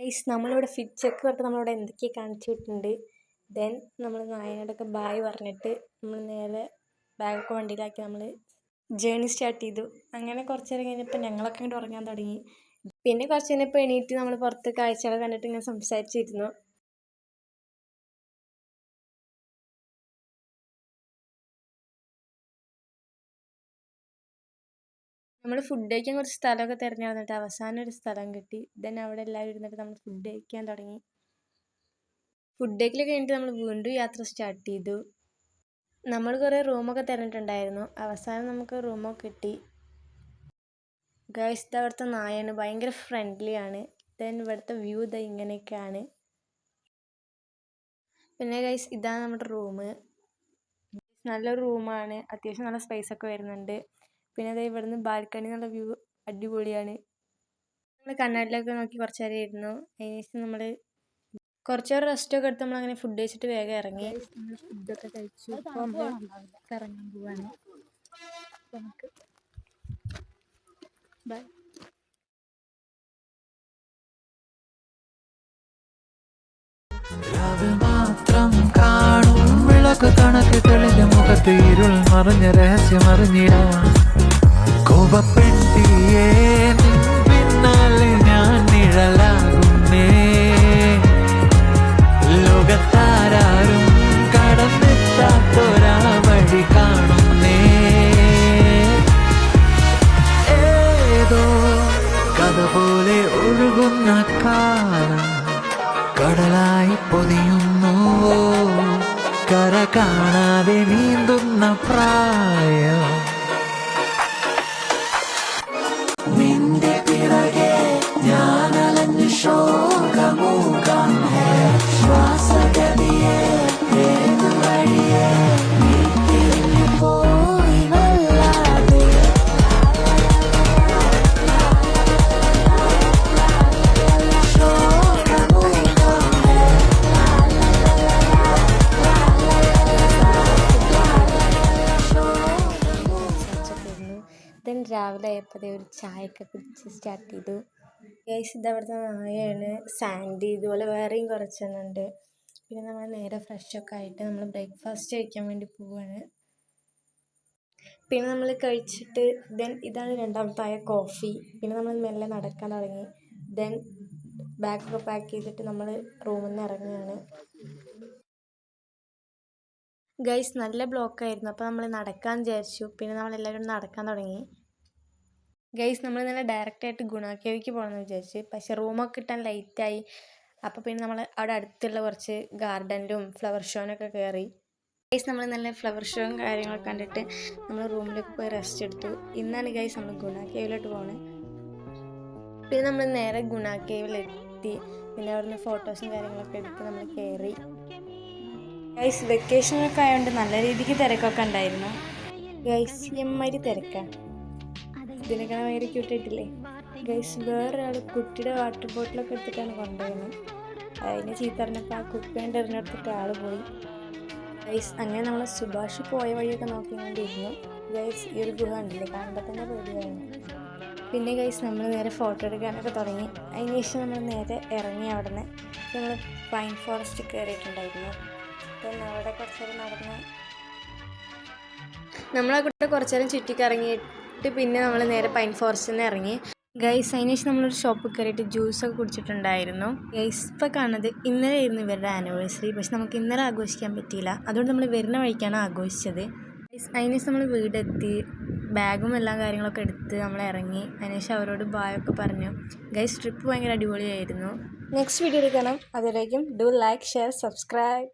Guys നമ്മളിവിടെ fit check പറഞ്ഞിട്ട് നമ്മളിവിടെ എന്തൊക്കെയാണ് കാണിച്ചു വിട്ടിട്ടുണ്ട്. ദെൻ നമ്മൾ നായനോടൊക്കെ ബായ് പറഞ്ഞിട്ട് നമ്മൾ നേരെ ബാഗൊക്കെ വണ്ടിയിലാക്കി നമ്മൾ ജേണി സ്റ്റാർട്ട് ചെയ്തു. അങ്ങനെ കുറച്ച് നേരം കഴിഞ്ഞപ്പോൾ ഞങ്ങളൊക്കെ ഇങ്ങോട്ട് ഉറങ്ങാൻ തുടങ്ങി. പിന്നെ കുറച്ച് കഴിഞ്ഞപ്പോൾ എണീറ്റ് നമ്മൾ പുറത്ത് കാഴ്ചകൾ കണ്ടിട്ട് ഇങ്ങനെ സംസാരിച്ചിരുന്നു. നമ്മൾ ഫുഡ് കഴിക്കാൻ കുറച്ച് സ്ഥലമൊക്കെ തിരഞ്ഞു നടന്നിട്ട് അവസാനം ഒരു സ്ഥലം കിട്ടി. ദെൻ അവിടെ എല്ലാവരും ഇരുന്നിട്ട് നമ്മൾ ഫുഡ് കഴിക്കാൻ തുടങ്ങി. ഫുഡ് കഴിക്കൽ കഴിഞ്ഞിട്ട് നമ്മൾ വീണ്ടും യാത്ര സ്റ്റാർട്ട് ചെയ്തു. നമ്മൾ കുറേ റൂമൊക്കെ തിരഞ്ഞിട്ടുണ്ടായിരുന്നു. അവസാനം നമുക്ക് റൂമൊക്കെ കിട്ടി. ഗൈസ് അവിടുത്തെ നായാണ് ഭയങ്കര ഫ്രണ്ട്ലിയാണ്. ദെൻ ഇവിടുത്തെ വ്യൂ ഇതാ ഇങ്ങനെയൊക്കെയാണ്. പിന്നെ ഗൈസ് ഇതാണ് നമ്മുടെ റൂം. നല്ലൊരു റൂമാണ്, അത്യാവശ്യം നല്ല സ്പേസ് ഒക്കെ വരുന്നുണ്ട്. പിന്നെ അതായത് ഇവിടുന്ന് ബാൽക്കണി എന്നുള്ള വ്യൂ അടിപൊളിയാണ്. നമ്മൾ കണ്ണാടിലൊക്കെ നോക്കി കുറച്ച് നേരം ഇരുന്നു. അതിനുശേഷം നമ്മൾ കുറച്ച് നേരം റെസ്റ്റൊക്കെ എടുത്ത് നമ്മളങ്ങനെ ഫുഡ് കഴിച്ചിട്ട് വേഗം ഇറങ്ങി. നമ്മൾ ഫുഡൊക്കെ കഴിച്ചു. ഇപ്പോൾ നമ്മൾ കറങ്ങാൻ പോവാണ്. നമുക്ക് ബൈ. മാത്രം കാണും വിളക്ക് കണക്ക് തെളിഞ്ഞ മുഖത്ത് ഇരുൾ മറിഞ്ഞ രഹസ്യമറിഞ്ഞിടാൻ കോപപ്പെട്ടിയേ പിന്നാലെ ഞാൻ നിഴലാകുന്നേ. ലോകത്താരും കടന്നെത്താത്തൊരാ വഴി കാണുന്നേ. ഏതോ കഥ പോലെ ഒഴുകുന്ന കാലം കടലായി പൊതിയുന്നുവോ. കര കാണാതെ നീന്തുന്ന പ്രായം നിന്റെ പിറകെ ഞാനലഞ്ഞ് ശോകമൂകാം. ശ്വാസഗതിയെ ഏത് വഴിയെ നീ തിരിഞ്ഞു പോയി വല്ലാതെ. ദെൻ രാവിലെ ആയപ്പോൾ ഒരു ചായയൊക്കെ കുടിച്ച് സ്റ്റാർട്ട് ചെയ്തു. ഗൈസ് ഇതവിടുത്തെ നായയാണ് സാൻഡി. ഇതുപോലെ വേറെയും കുറച്ചെണ്ണുണ്ട്. പിന്നെ നമ്മൾ നേരെ ഫ്രഷൊക്കെ ആയിട്ട് നമ്മൾ ബ്രേക്ക്ഫാസ്റ്റ് കഴിക്കാൻ വേണ്ടി പോവുകയാണ്. പിന്നെ നമ്മൾ കഴിച്ചിട്ട് ദെൻ ഇതാണ് രണ്ടാമത്തായ കോഫി. പിന്നെ നമ്മൾ മെല്ലെ നടക്കാൻ തുടങ്ങി. ദെൻ ബാഗൊക്കെ പാക്ക് ചെയ്തിട്ട് നമ്മൾ റൂമിൽ നിന്ന് ഇറങ്ങുകയാണ്. ഗൈസ് നല്ല ബ്ലോക്കായിരുന്നു. അപ്പോൾ നമ്മൾ നടക്കാൻ വിചാരിച്ചു. പിന്നെ നമ്മളെല്ലാവരും നടക്കാൻ തുടങ്ങി. ഗൈസ് നമ്മൾ ഇന്നലെ ഡയറക്റ്റായിട്ട് ഗുണാക്കേവിക്ക് പോകണമെന്ന് വിചാരിച്ച്. പക്ഷേ റൂമൊക്കെ കിട്ടാൻ ലൈറ്റായി. അപ്പോൾ പിന്നെ നമ്മൾ അവിടെ അടുത്തുള്ള കുറച്ച് ഗാർഡനിലും ഫ്ലവർ ഷോനൊക്കെ കയറി. ഗൈസ് നമ്മൾ നല്ല ഫ്ലവർ ഷോയും കാര്യങ്ങളൊക്കെ കണ്ടിട്ട് നമ്മൾ റൂമിലേക്ക് പോയി റെസ്റ്റ് എടുത്തു. ഇന്നാണ് ഗൈസ് നമ്മൾ ഗുണാക്കേവിലോട്ട് പോകുന്നത്. പിന്നെ നമ്മൾ നേരെ ഗുണാക്കേവിലെത്തി. പിന്നെ അവിടുന്ന് ഫോട്ടോസും കാര്യങ്ങളൊക്കെ എടുത്ത് നമ്മൾ കയറി. ഗൈസ് വെക്കേഷനൊക്കെ ആയതുകൊണ്ട് നല്ല രീതിക്ക് തിരക്കൊക്കെ ഉണ്ടായിരുന്നു. ഗൈസ് എമ്മാതിരി തിരക്കാണ്. ഇതിനൊക്കെ ഭയങ്കര ക്യൂട്ടായിട്ടില്ലേ. ഗൈസ് വേറൊരാൾ കുട്ടിയുടെ വാട്ടർ ബോട്ടിലൊക്കെ എടുത്തിട്ടാണ് കൊണ്ടുപോകുന്നത്. അതിന് ചീത്ത പറഞ്ഞപ്പോൾ ആ കുപ്പിയുടെ എറിഞ്ഞെടുത്തിട്ട് ആൾ പോയി. ഗൈസ് അങ്ങനെ നമ്മൾ സുഭാഷ് പോയ വഴിയൊക്കെ നോക്കിക്കൊണ്ടിരുന്നു. ഗൈസ് ഈ ഒരു ഗുഹ ഉണ്ടല്ലേ, കാണുമ്പോൾ തന്നെ പേടിയായിരുന്നു. പിന്നെ ഗൈസ് നമ്മൾ നേരെ ഫോട്ടോ എടുക്കാനൊക്കെ തുടങ്ങി. അതിന് ശേഷം നമ്മൾ നേരെ ഇറങ്ങി. അവിടെ നിന്ന് നമ്മൾ പൈൻ ഫോറസ്റ്റ് കയറിയിട്ടുണ്ടായിരുന്നു. പിന്നെ അവിടെ കുറച്ച് നേരം നടന്ന് നമ്മളവിടെ കുറച്ച് നേരം ചുറ്റിക്കറങ്ങിയിട്ട് പിന്നെ നമ്മൾ നേരെ പൈൻ ഫോറസ്റ്റിൽ നിന്ന് ഇറങ്ങി. ഗൈസ് അതിന് ശേഷം നമ്മളൊരു ഷോപ്പിൽ കയറിയിട്ട് ജ്യൂസൊക്കെ കുടിച്ചിട്ടുണ്ടായിരുന്നു. ഗൈസ് ഇപ്പോൾ കാണുന്നത് ഇന്നലെ ആയിരുന്നു ഇവരുടെ ആനിവേഴ്സറി. പക്ഷെ നമുക്ക് ഇന്നലെ ആഘോഷിക്കാൻ പറ്റിയില്ല. അതുകൊണ്ട് നമ്മൾ വരുന്ന വഴിക്കാണ് ആഘോഷിച്ചത്. ഗൈസ് അതിന് ശേഷം നമ്മൾ വീടെത്തി ബാഗും എല്ലാ കാര്യങ്ങളൊക്കെ എടുത്ത് നമ്മൾ ഇറങ്ങി. അതിനുശേഷം അവരോട് ബായൊക്കെ പറഞ്ഞു. ഗൈസ് ട്രിപ്പ് ഭയങ്കര അടിപൊളിയായിരുന്നു. നെക്സ്റ്റ് വീഡിയോയിൽ കാണാം. അതിലേക്കും ഡു ലൈക്ക്, ഷെയർ, സബ്സ്ക്രൈബ്.